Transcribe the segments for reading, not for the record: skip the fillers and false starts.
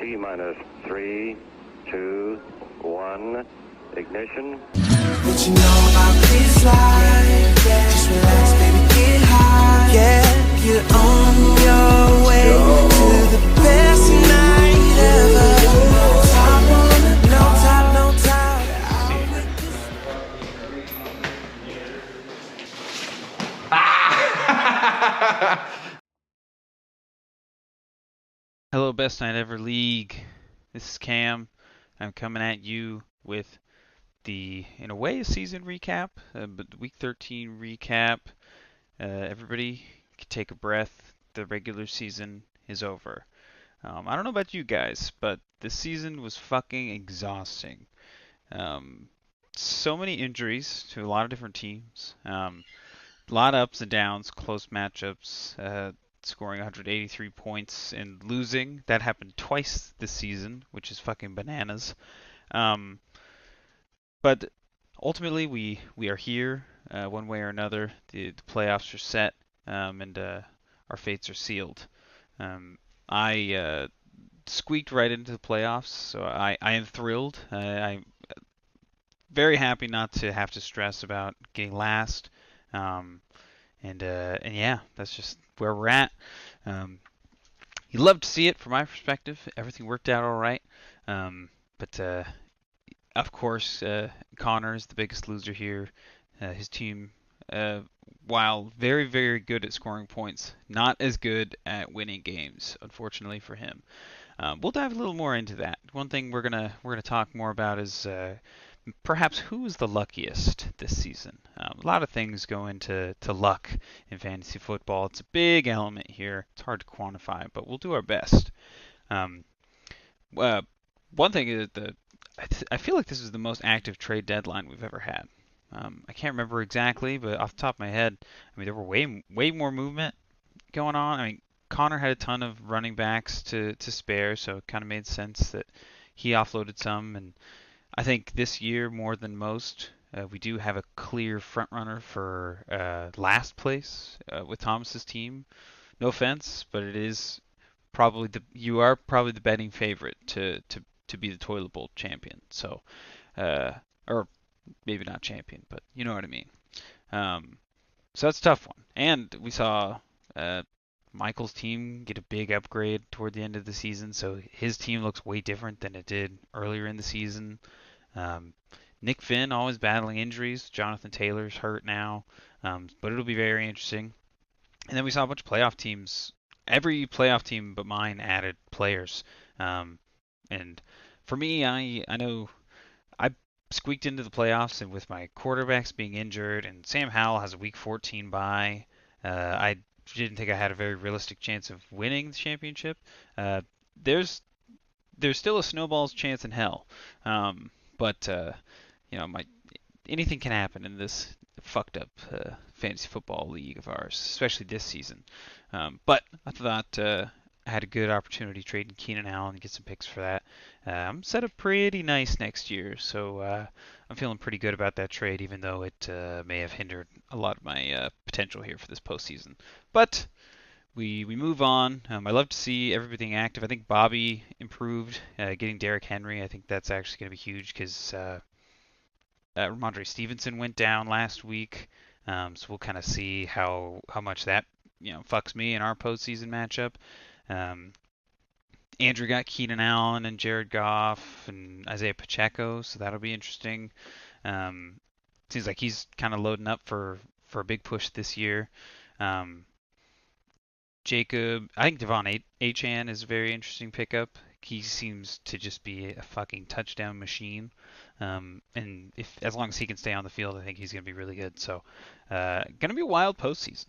T minus 3, 2, 1, ignition. What you know about this life? Yeah. Just relax, baby, get high. Yeah, you're on your way to the best night ever. No top, no top. Hello, Best Night Ever League. This is Cam. I'm coming at you with the, in a way, a season recap, but the Week 13 recap. Everybody can take a breath. The regular season is over. I don't know about you guys, but this season was fucking exhausting. So many injuries to a lot of different teams. A lot of ups and downs, close matchups. Scoring 183 points and losing. That happened twice this season, which is fucking bananas. But ultimately, we are here one way or another. The playoffs are set, and our fates are sealed. I squeaked right into the playoffs, so I am thrilled. I'm very happy not to have to stress about getting last. And yeah, that's just where we're at. You love to see it from my perspective. Everything worked out all right. But of course, Connor is the biggest loser here. His team, while very, very good at scoring points, not as good at winning games, unfortunately for him. We'll dive a little more into that. One thing we're gonna talk more about is perhaps who is the luckiest this season. A lot of things go into luck in fantasy football. It's a big element here. It's hard to quantify, but we'll do our best. One thing is that I feel like this is the most active trade deadline we've ever had. I can't remember exactly, but off the top of my head, I mean there were way more movement going on. I mean Connor had a ton of running backs to spare, so it kind of made sense that he offloaded some. And I think this year, more than most, we do have a clear front runner for last place with Thomas's team. No offense, but it is probably you are probably the betting favorite to be the toilet bowl champion. So, or maybe not champion, but you know what I mean. So that's a tough one. And we saw Michael's team get a big upgrade toward the end of the season, so his team looks way different than it did earlier in the season. Nick Finn always battling injuries. Jonathan Taylor's hurt now, but it'll be very interesting. And then we saw a bunch of playoff teams. Every playoff team but mine added players. And for me, I know I squeaked into the playoffs, and with my quarterbacks being injured, and Sam Howell has a Week 14 bye, I didn't think I had a very realistic chance of winning the championship. There's still a snowball's chance in hell. But you know, anything can happen in this fucked up fantasy football league of ours, especially this season. But I thought I had a good opportunity trading Keenan Allen and get some picks for that. I'm set up pretty nice next year, so I'm feeling pretty good about that trade, even though it may have hindered a lot of my potential here for this postseason. But we move on. I love to see everything active. I think Bobby improved, getting Derrick Henry. I think that's actually going to be huge because Ramondre Stevenson went down last week. So we'll kind of see how much that fucks me in our postseason matchup. Andrew got Keenan Allen and Jared Goff and Isaiah Pacheco, so that'll be interesting. Seems like he's kind of loading up for a big push this year. Jacob, I think Devon Achane is a very interesting pickup. He seems to just be a fucking touchdown machine. And as long as he can stay on the field, I think he's going to be really good. So, going to be a wild postseason.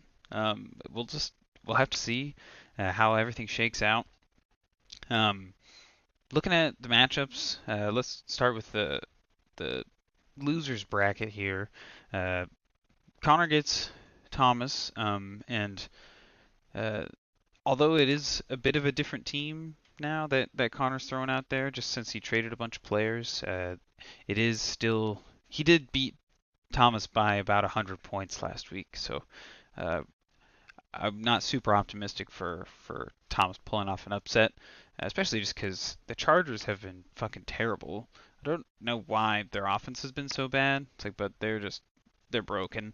We'll have to see how everything shakes out. Looking at the matchups, let's start with the losers bracket here. Connor gets Thomas, and although it is a bit of a different team now that Connor's throwing out there, just since he traded a bunch of players, it is still, he did beat Thomas by about 100 points last week, so I'm not super optimistic for Thomas pulling off an upset. especially just because the Chargers have been fucking terrible. I don't know why their offense has been so bad. It's like, but they're broken.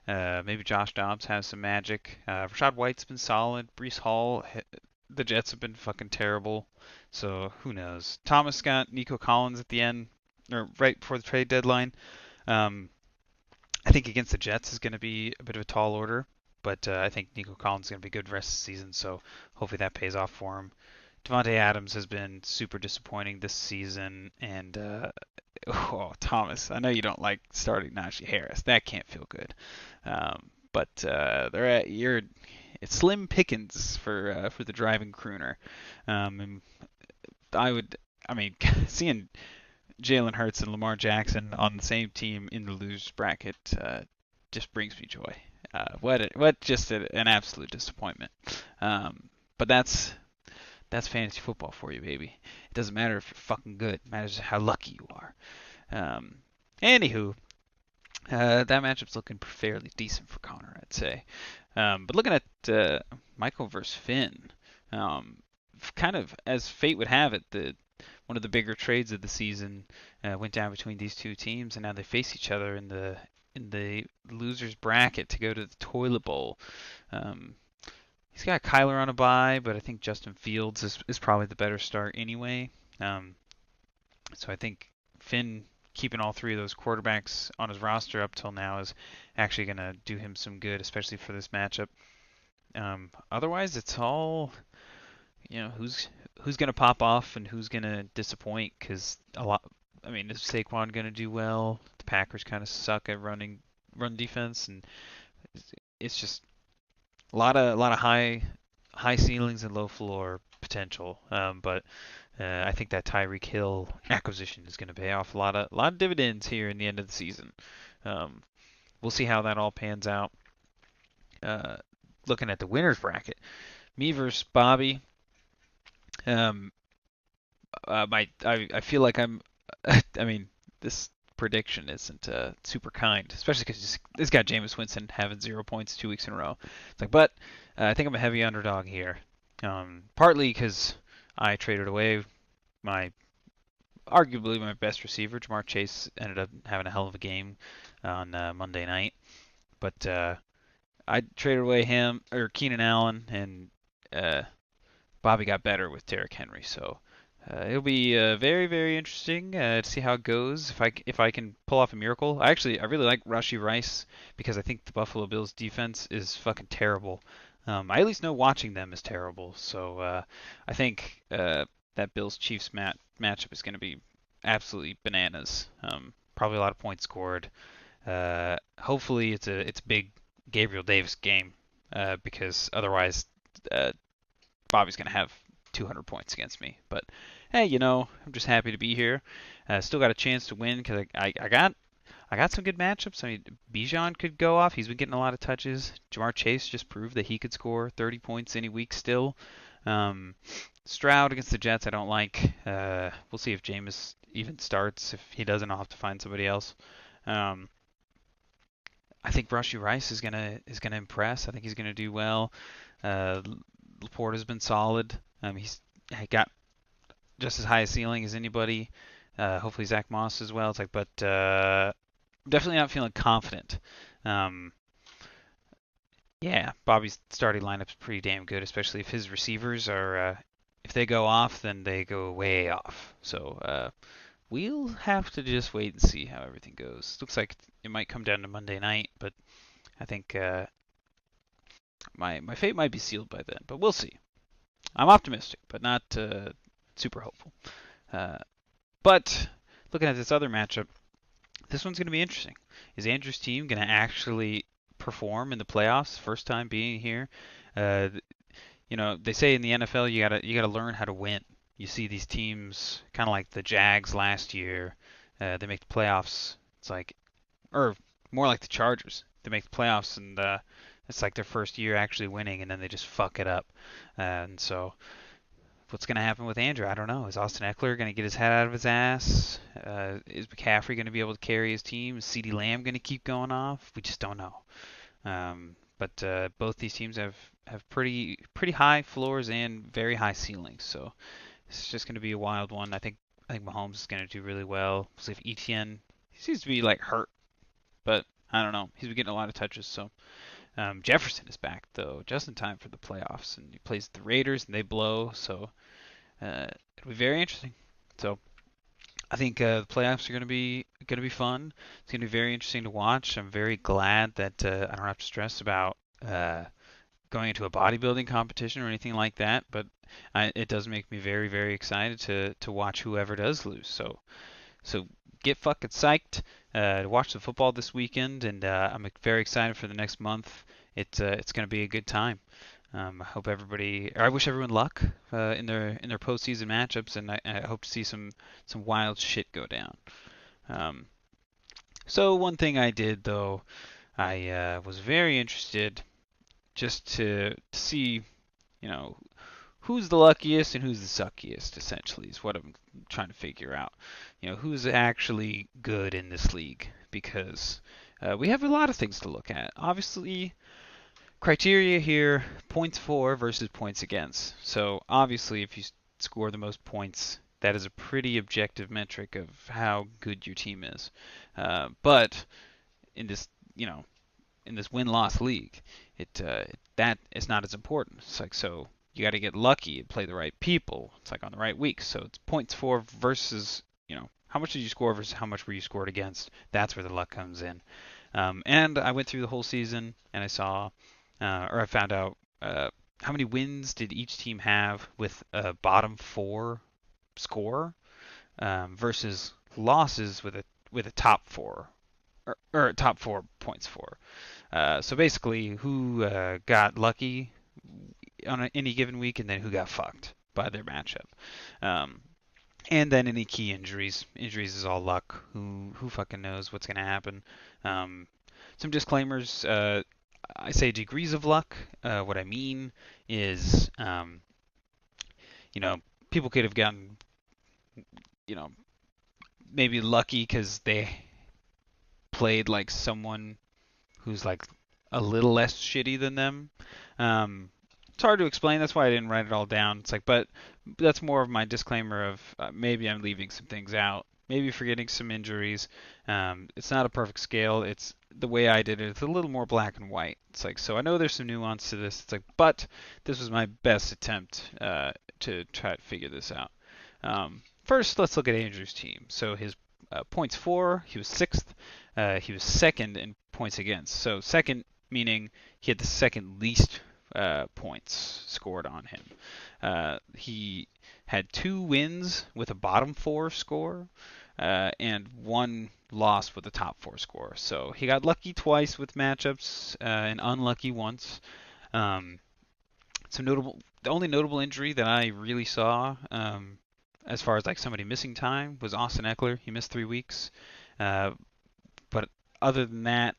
Maybe Josh Dobbs has some magic. Rashad White's been solid. Breece Hall, the Jets have been fucking terrible. So who knows? Thomas got Nico Collins at the end, or right before the trade deadline. Um, I think against the Jets is going to be a bit of a tall order, but I think Nico Collins is going to be good the rest of the season. So hopefully that pays off for him. Devontae Adams has been super disappointing this season, and oh, Thomas, I know you don't like starting Najee Harris. That can't feel good. But it's slim pickings for the driving crooner. And I mean, seeing Jalen Hurts and Lamar Jackson on the same team in the losers bracket just brings me joy. An absolute disappointment. But that's fantasy football for you, baby. It doesn't matter if you're fucking good. It matters how lucky you are. Anywho, that matchup's looking fairly decent for Connor, I'd say. But looking at Michael versus Finn, kind of as fate would have it, one of the bigger trades of the season went down between these two teams, and now they face each other in the losers bracket to go to the toilet bowl. He's got Kyler on a bye, but I think Justin Fields is probably the better start anyway. So I think Finn keeping all three of those quarterbacks on his roster up till now is actually going to do him some good, especially for this matchup. Otherwise, it's all, who's going to pop off and who's going to disappoint, because is Saquon going to do well? The Packers kind of suck at run defense, and it's just a lot of high ceilings and low floor potential. But I think that Tyreek Hill acquisition is going to pay off a lot of dividends here in the end of the season. We'll see how that all pans out. Looking at the winners bracket, me versus Bobby. I feel like this prediction isn't super kind, especially because this guy Jameis Winston having 0 points 2 weeks in a row. It's like, but I think I'm a heavy underdog here. Partly because I traded away arguably my best receiver. Ja'Marr Chase ended up having a hell of a game on Monday night, but I traded away him or Keenan Allen, and Bobby got better with Derrick Henry. So it'll be very, very interesting to see how it goes. If I can pull off a miracle. I really like Rashee Rice because I think the Buffalo Bills defense is fucking terrible. I at least know watching them is terrible. So I think that Bills Chiefs matchup is going to be absolutely bananas. Probably a lot of points scored. Hopefully it's a big Gabriel Davis game because otherwise Bobby's going to have 200 points against me. But hey, I'm just happy to be here. Still got a chance to win because I got some good matchups. I mean, Bijan could go off. He's been getting a lot of touches. Ja'Marr Chase just proved that he could score 30 points any week still. Stroud against the Jets, I don't like. We'll see if Jameis even starts. If he doesn't, I'll have to find somebody else. I think Rashee Rice is gonna impress. I think he's gonna do well. Laporta's been solid. He's got just as high a ceiling as anybody. Hopefully Zach Moss as well. It's like, but definitely not feeling confident. Yeah, Bobby's starting lineup's pretty damn good, especially if his receivers are if they go off, then they go way off. So we'll have to just wait and see how everything goes. Looks like it might come down to Monday night, but I think my fate might be sealed by then. But we'll see. I'm optimistic, but not super hopeful. But looking at this other matchup, this one's going to be interesting. Is Andrew's team going to actually perform in the playoffs? First time being here. They say in the NFL you gotta learn how to win. You see these teams kind of like the Jags last year. They make the playoffs. It's like, or more like the Chargers. They make the playoffs and it's like their first year actually winning, and then they just fuck it up. And so, what's going to happen with Andrew? I don't know. Is Austin Eckler going to get his head out of his ass? Is McCaffrey going to be able to carry his team? Is CeeDee Lamb going to keep going off? We just don't know. But both these teams have pretty high floors and very high ceilings. So It's just going to be a wild one. I think Mahomes is going to do really well. We'll see if Etienne, he seems to be like hurt, but I don't know. He's been getting a lot of touches, so Jefferson is back though, just in time for the playoffs, and he plays the Raiders and they blow, so it'll be very interesting. So I think the playoffs are going to be fun. It's going to be very interesting to watch. I'm very glad that I don't have to stress about going into a bodybuilding competition or anything like that. But it does make me very, very excited to watch whoever does lose. So get fucking psyched to watch the football this weekend, and I'm very excited for the next month. It's going to be a good time. I wish everyone luck in their postseason matchups, and I hope to see some wild shit go down. Um, so one thing I did though, I was very interested just to see, you know, who's the luckiest and who's the suckiest. Essentially, is what I'm trying to figure out. You know, who's actually good in this league because we have a lot of things to look at. Obviously, criteria here, points for versus points against. So obviously if you score the most points, that is a pretty objective metric of how good your team is. But in this, you know, in this win-loss league, that is not as important. It's like, so you got to get lucky and play the right people. It's like on the right week. So it's points for versus, you know, how much did you score versus how much were you scored against. That's where the luck comes in. And I went through the whole season and I found out how many wins did each team have with a bottom four score versus losses with a top four or top 4 points for. So basically, who got lucky on any given week, and then who got fucked by their matchup. And then any key injuries. Injuries is all luck. Who fucking knows what's gonna happen? Some disclaimers. I say degrees of luck. What I mean is, you know, people could have gotten, you know, maybe lucky because they played like someone who's like a little less shitty than them. It's hard to explain. That's why I didn't write it all down. It's like, but that's more of my disclaimer of maybe I'm leaving some things out, maybe forgetting some injuries. It's not a perfect scale. It's the way I did it. It's a little more black and white. It's like, so I know there's some nuance to this. It's like, but this was my best attempt to try to figure this out. First, let's look at Andrew's team. So his points for, he was sixth. He was second in points against. So second meaning he had the second least points scored on him. He had 2 wins with a bottom 4 score and 1 loss with a top 4 score. So he got lucky twice with matchups and unlucky once. The only notable injury that I really saw as far as like somebody missing time was Austin Eckler. He missed 3 weeks. But other than that,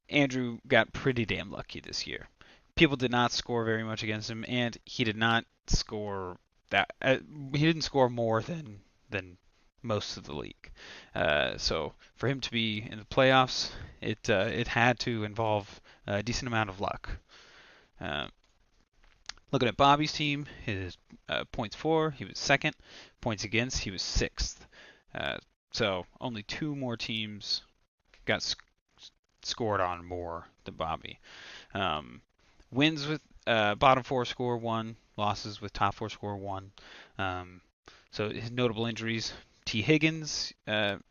Andrew got pretty damn lucky this year. People did not score very much against him, and he did not score that. He didn't score more than most of the league. So for him to be in the playoffs, it had to involve a decent amount of luck. Looking at Bobby's team, his points for, he was second. Points against, he was sixth. So only 2 more teams got scored on more than Bobby. Wins with bottom 4 score 1, losses with top 4 score 1. So his notable injuries: T. Higgins,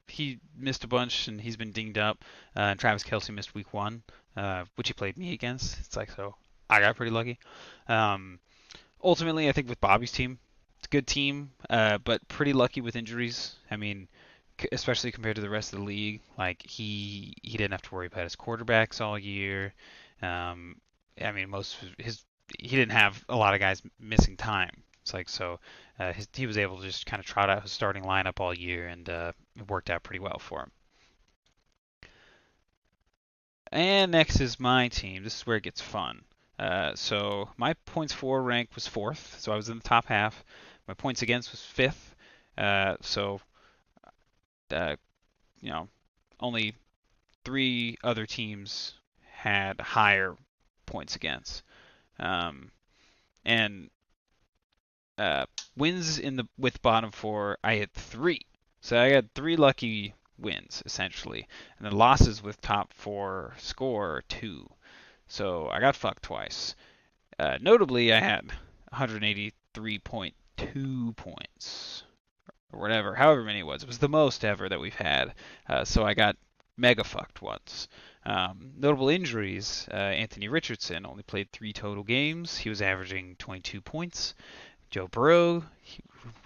he missed a bunch and he's been dinged up. And Travis Kelce missed week 1, which he played me against. It's like, so I got pretty lucky. Ultimately, I think with Bobby's team, it's a good team, but pretty lucky with injuries. I mean, especially compared to the rest of the league, like he didn't have to worry about his quarterbacks all year. I mean, he didn't have a lot of guys missing time. It's like, so he was able to just kind of trot out his starting lineup all year, and it worked out pretty well for him. And next is my team. This is where it gets fun. So my points for rank was 4th, so I was in the top half. My points against was 5th, so you know, only 3 other teams had higher points against. And wins with bottom four, I had 3. So I got 3 lucky wins essentially, and then losses with top 4 score 2. So I got fucked twice. Notably, I had 183.2 points or whatever, however many it was. It was the most ever that we've had. So I got mega fucked once. Notable injuries: Anthony Richardson only played 3 total games. He was averaging 22 points. Joe Burrow,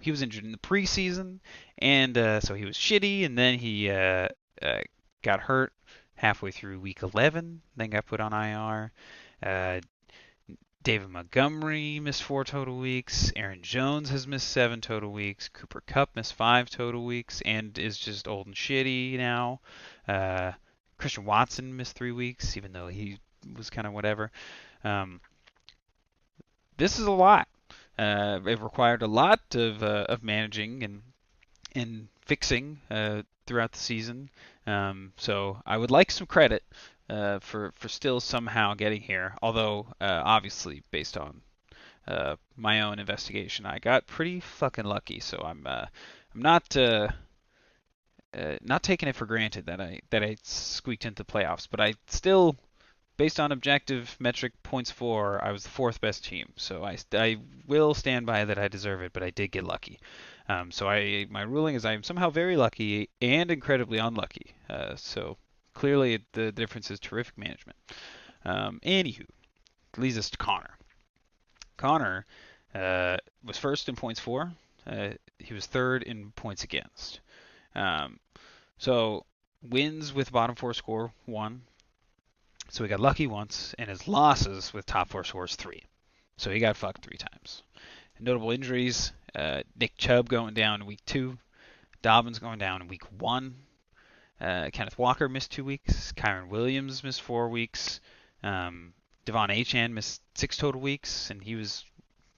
he was injured in the preseason, and so he was shitty. And then he got hurt halfway through week 11, then got put on IR. David Montgomery missed 4 total weeks. Aaron Jones has missed 7 total weeks. Cooper Kupp missed 5 total weeks and is just old and shitty now. Christian Watson missed 3 weeks, even though he was kind of whatever. This is a lot. It required a lot of managing and fixing throughout the season. So I would like some credit for still somehow getting here. Although obviously based on my own investigation, I got pretty fucking lucky. So I'm not taking it for granted that I squeaked into playoffs, but I still, based on objective metric points for, I was the 4th best team. So I will stand by that I deserve it, but I did get lucky. So my ruling is I am somehow very lucky and incredibly unlucky. So clearly the difference is terrific management. Anywho, leads us to Connor. Connor was first in points for. He was 3rd in points against. So wins with bottom 4 score 1. So he got lucky once, and his losses with top 4 scores 3. So he got fucked 3 times. Notable injuries: Nick Chubb going down in week 2, Dobbins going down in week 1, Kenneth Walker missed 2 weeks, Kyron Williams missed 4 weeks, Devon Achane missed 6 total weeks, and he was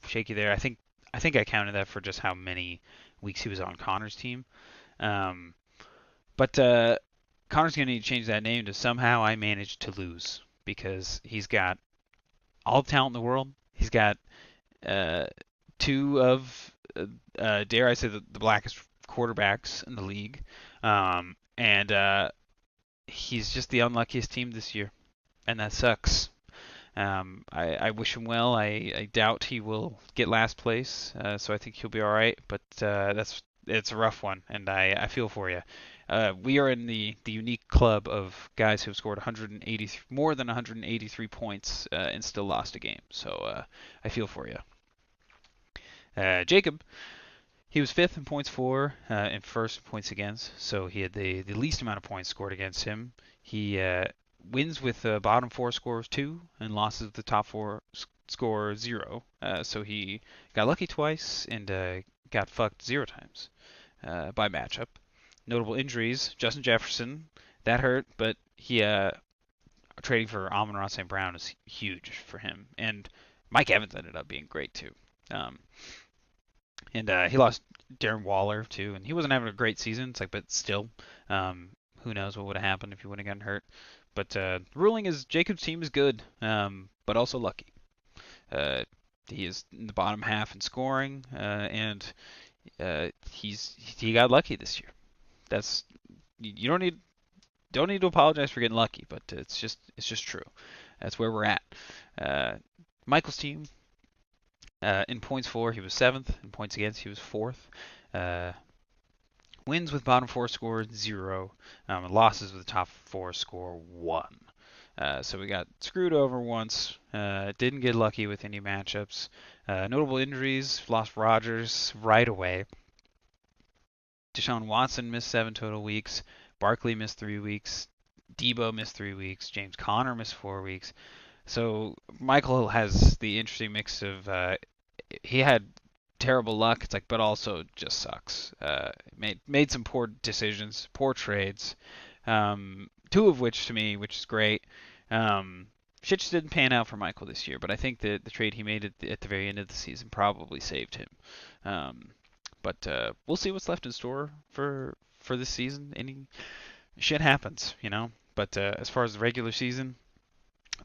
shaky there. I think I counted that for just how many weeks he was on Connor's team. But Connor's going to need to change that name to Somehow I Managed to Lose, because he's got all the talent in the world. He's got 2 of, dare I say, the blackest quarterbacks in the league. And he's just the unluckiest team this year, and that sucks. I wish him well. I doubt he will get last place, so I think he'll be all right. But it's a rough one, and I feel for you. We are in the unique club of guys who have scored more than 183 points and still lost a game. So I feel for you. Jacob, he was 5th in points for and 1st in points against, so he had the least amount of points scored against him. He wins with bottom 4 scores 2 and losses with the top 4 score 0. So he got lucky twice and got fucked 0 times by matchup. Notable injuries: Justin Jefferson, that hurt, but he trading for Amon-Ra St. Brown is huge for him. And Mike Evans ended up being great too. And he lost Darren Waller too, and he wasn't having a great season. It's like, but still, who knows what would have happened if he wouldn't have gotten hurt. But the ruling is Jacob's team is good, but also lucky. He is in the bottom half in scoring, and he got lucky this year. That's, you don't need to apologize for getting lucky, but it's just true. That's where we're at. Michael's team, in points for, he was 7th. In points against, he was 4th. Wins with bottom 4 score 0. Losses with the top 4 score 1. So we got screwed over once. Didn't get lucky with any matchups. Notable injuries: lost Rodgers right away. Deshaun Watson missed 7 total weeks. Barkley missed 3 weeks. Debo missed 3 weeks. James Conner missed 4 weeks. So Michael has the interesting mix of he had terrible luck. It's like, but also just sucks. Made some poor decisions, poor trades. 2 of which to me, which is great. Shit just didn't pan out for Michael this year, but I think that the trade he made at the very end of the season probably saved him. But we'll see what's left in store for this season. Any shit happens, you know. But as far as the regular season,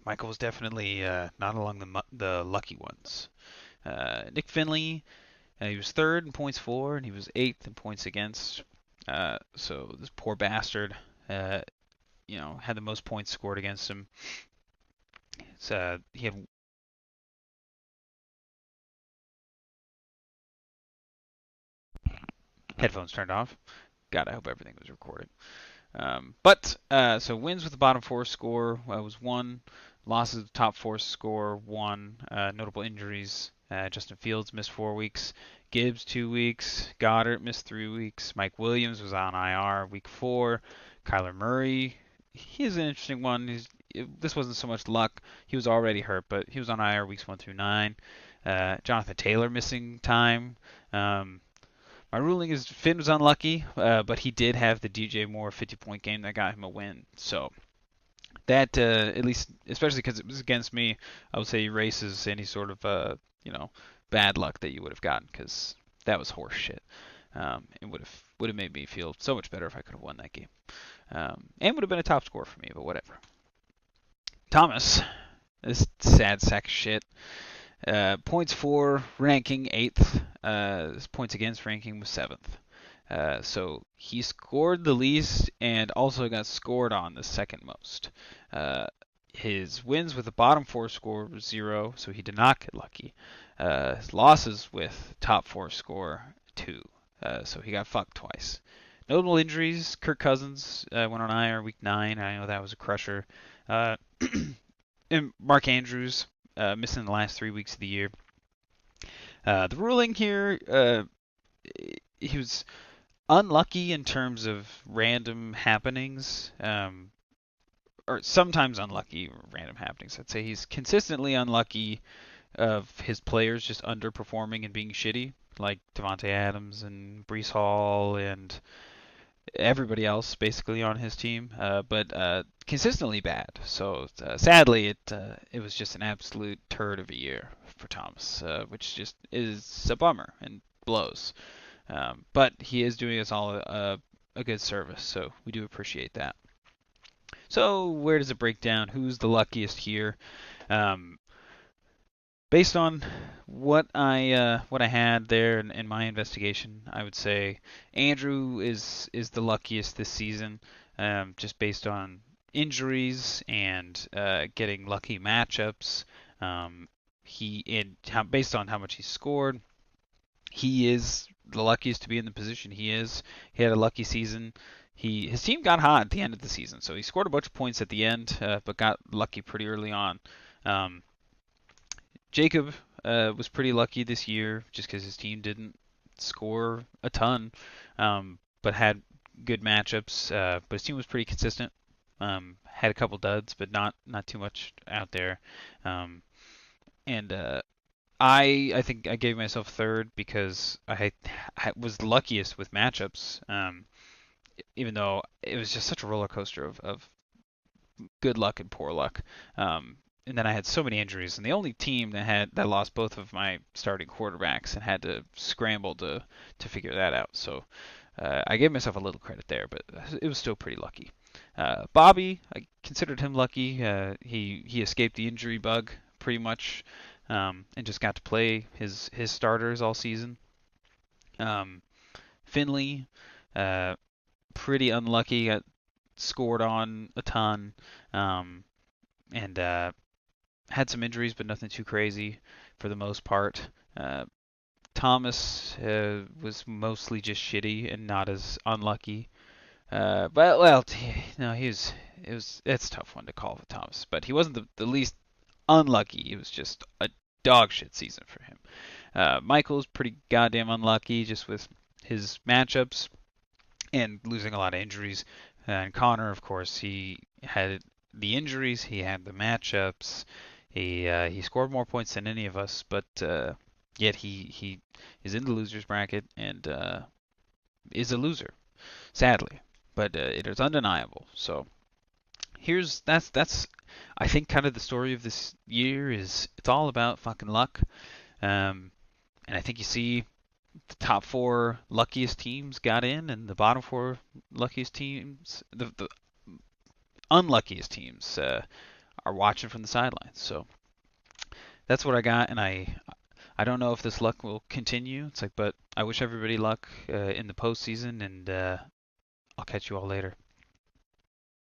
Michael was definitely not among the lucky ones. Nick Finley, He was third in points for, and he was eighth in points against. So this poor bastard, had the most points scored against him. He had headphones turned off. God, I hope everything was recorded. So wins with the bottom four score was 1. Losses with the top four score 1. Notable injuries: Justin Fields missed 4 weeks. Gibbs 2 weeks. Goddard missed 3 weeks. Mike Williams was on IR week 4. Kyler Murray, he's an interesting one. This wasn't so much luck. He was already hurt, but he was on IR weeks 1 through 9. Jonathan Taylor missing time. My ruling is Finn was unlucky, but he did have the DJ Moore 50-point game that got him a win. So that, at least, especially because it was against me, I would say erases any sort of bad luck that you would have gotten, because that was horse shit. It would have made me feel so much better if I could have won that game, and would have been a top score for me. But whatever. Thomas, this sad sack of shit. Points for ranking 8th. His points against ranking was 7th. So he scored the least and also got scored on the second most. His wins with the bottom 4 score was 0, so he did not get lucky. His losses with top 4 score 2, so he got fucked twice. Notable injuries: Kirk Cousins went on IR week 9. I know that was a crusher. And Mark Andrews missing the last 3 weeks of the year. The ruling here, he was unlucky in terms of random happenings, or sometimes unlucky random happenings. I'd say he's consistently unlucky of his players just underperforming and being shitty, like Devontae Adams and Breece Hall and everybody else basically on his team, but consistently bad. So sadly, it was just an absolute turd of a year for Thomas, which just is a bummer and blows. But he is doing us all a good service, so we do appreciate that. So where does it break down? Who's the luckiest here? Based on what I had there in my investigation, I would say Andrew is the luckiest this season, just based on injuries and getting lucky matchups. Based on how much he scored, he is the luckiest to be in the position he is. He had a lucky season. His team got hot at the end of the season, so he scored a bunch of points at the end, but got lucky pretty early on. Jacob was pretty lucky this year just because his team didn't score a ton, but had good matchups. But his team was pretty consistent. Had a couple duds, but not too much out there. I think I gave myself third because I was luckiest with matchups, even though it was just such a roller coaster of good luck and poor luck. And then I had so many injuries, and the only team that lost both of my starting quarterbacks and had to scramble to figure that out. So I gave myself a little credit there, but it was still pretty lucky. Bobby, I considered him lucky. He escaped the injury bug pretty much, and just got to play his starters all season. Finley, pretty unlucky. Got scored on a ton, and had some injuries, but nothing too crazy for the most part. Thomas was mostly just shitty and not as unlucky. It's a tough one to call for Thomas, but he wasn't the least unlucky. It was just a dog shit season for him. Michael's pretty goddamn unlucky just with his matchups and losing a lot of injuries. And Connor, of course, he had the injuries, he had the matchups. He scored more points than any of us, but yet he is in the losers bracket and is a loser, sadly. But it is undeniable. So that's I think kind of the story of this year is it's all about fucking luck. And I think you see the top 4 luckiest teams got in, and the bottom 4 luckiest teams, the unluckiest teams, are watching from the sidelines. So that's what I got, and I I don't know if this luck will continue. It's like, but I wish everybody luck in the postseason, and I'll catch you all later.